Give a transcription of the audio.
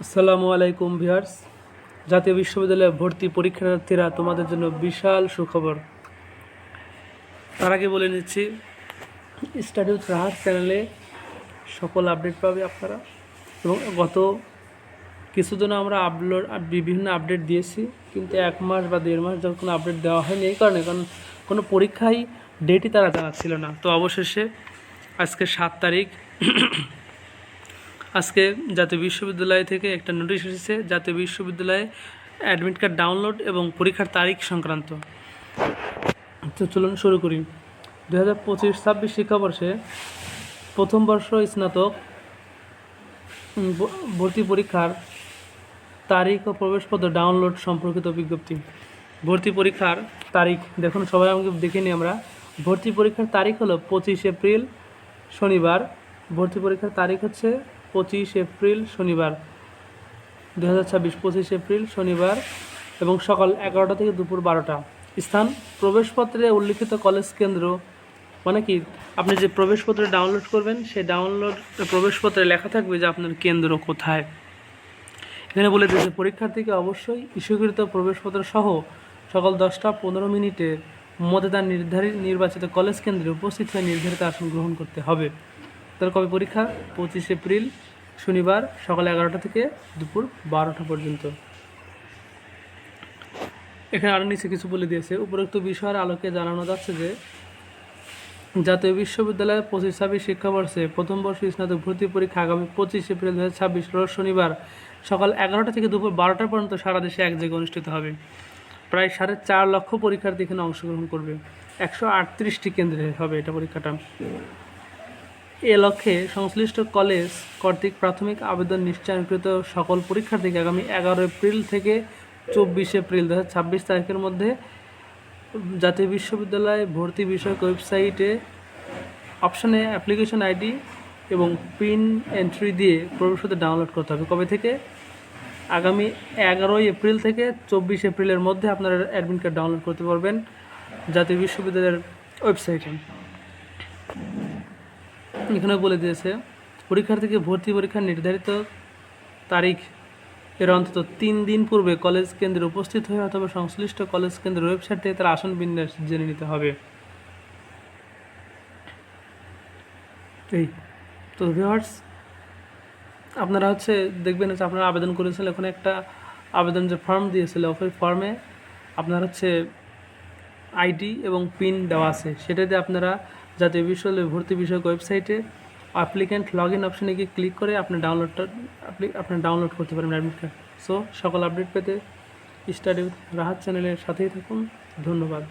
আসসালামু আলাইকুম ভিউয়ার্স। জাতীয় বিশ্ববিদ্যালয়ে ভর্তি পরীক্ষার্থীরা তোমাদের জন্য বিশাল সুখবর। তার আগে বলে নিচ্ছি, স্টাডি উইথ রাহাত চ্যানেলে সকল আপডেট পাবে আপনারা। এবং গত কিছুদিন আমরা বিভিন্ন আপডেট দিয়েছি, কিন্তু 1 মাস বা 1.5 মাস যখন কোনো আপডেট দেওয়া হয়নি এই কারণে, কারণ কোনো পরীক্ষায় ডেটই তারা জানাচ্ছিল না। তো অবশেষে আজকে 7 তারিখ আজকে জাতীয় বিশ্ববিদ্যালয় থেকে একটা নোটিশ এসেছে, জাতীয় বিশ্ববিদ্যালয়ে অ্যাডমিট কার্ড ডাউনলোড এবং পরীক্ষার তারিখ সংক্রান্ত। তো চলুন শুরু করি। 2025-26 শিক্ষাবর্ষে প্রথম বর্ষ স্নাতক ভর্তি পরীক্ষার তারিখ ও প্রবেশপত্র ডাউনলোড সম্পর্কিত বিজ্ঞপ্তি। ভর্তি পরীক্ষার তারিখ দেখুন, সবাই আমাকে দেখে নিই আমরা। ভর্তি পরীক্ষার তারিখ হলো 25 এপ্রিল শনিবার। ভর্তি পরীক্ষার তারিখ হচ্ছে 25 এপ্রিল শনিবার 2026, 25 এপ্রিল শনিবার, এবং সকাল 11টা থেকে দুপুর 12টা। স্থান প্রবেশপত্রে উল্লিখিত কলেজ কেন্দ্র, মানে কি, আপনি যে প্রবেশপত্র ডাউনলোড করবেন সেই প্রবেশপত্রে লেখা থাকবে যে আপনার কেন্দ্র কোথায়। এখানে বলে দিয়েছে পরীক্ষার্থীকে অবশ্যই ইস্যুকৃত প্রবেশপত্র সহ সকাল 10টা 15 মিনিটের মধ্যে তার নির্বাচিত কলেজ কেন্দ্রে উপস্থিত হয়ে নির্ধারিত আসন গ্রহণ করতে হবে। তার কবে পরীক্ষা? 25 এপ্রিল শনিবার সকাল 11টা থেকে দুপুর 12টা পর্যন্ত। এখানে আরও নিচে কিছু বলে দিয়েছে। উপরোক্ত বিষয়ের আলোকে জানানো যাচ্ছে যে জাতীয় বিশ্ববিদ্যালয়ের 25-26 শিক্ষাবর্ষে প্রথম বর্ষ স্নাতক ভর্তি পরীক্ষা আগামী 25 এপ্রিল 2026 রোজ শনিবার সকাল 11টা থেকে দুপুর 12টা পর্যন্ত সারা দেশে এক জায়গায় অনুষ্ঠিত হবে। প্রায় 4.5 লক্ষ পরীক্ষার্থী এখানে অংশগ্রহণ করবে। 138টি কেন্দ্রে হবে এটা পরীক্ষাটা। এ লক্ষ্যে সংশ্লিষ্ট কলেজ কর্তৃক প্রাথমিক আবেদন নিশ্চয়কৃত সকল পরীক্ষার্থীকে আগামী 11 এপ্রিল থেকে 24 এপ্রিল 2026 তারিখের মধ্যে জাতীয় বিশ্ববিদ্যালয় ভর্তি বিষয়ক ওয়েবসাইটে অপশানে অ্যাপ্লিকেশন আইডি এবং পিন এন্ট্রি দিয়ে প্রবেশপত্র ডাউনলোড করতে হবে। কবে থেকে? আগামী 11 এপ্রিল থেকে 24 এপ্রিলের মধ্যে আপনারা অ্যাডমিট কার্ড ডাউনলোড করতে পারবেন জাতীয় বিশ্ববিদ্যালয়ের ওয়েবসাইটে। এখানে বলে দিয়েছে পরীক্ষার্থীকে ভর্তি পরীক্ষার নির্ধারিত তারিখ এর অন্তত 3 দিন পূর্বে কলেজ কেন্দ্রে উপস্থিত হয়ে অথবা সংশ্লিষ্ট কলেজ কেন্দ্রের ওয়েবসাইট থেকে তার আসন বিন্যাস জেনে নিতে হবে। এই তো ভিউয়ার্স, আপনারা দেখবেন আপনারা আবেদন করেছিলেন, ওখানে একটা আবেদন যে ফর্ম দিয়েছিল, ওই ফর্মে আপনার আইডি এবং পিন দেওয়া আছে। সেটা দিয়ে আপনারা জাতীয় বিশ্ববিদ্যালয় ভর্তি বিষয়ক ওয়েবসাইটে অ্যাপ্লিক্যান্ট লগ ইন অপশানে গিয়ে ক্লিক করে আপনি ডাউনলোড করতে পারেন অ্যাডমিট কার্ড। সো সকল আপডেট পেতে স্টাডি উইথ রাহাত চ্যানেলের সাথেই থাকুন। ধন্যবাদ।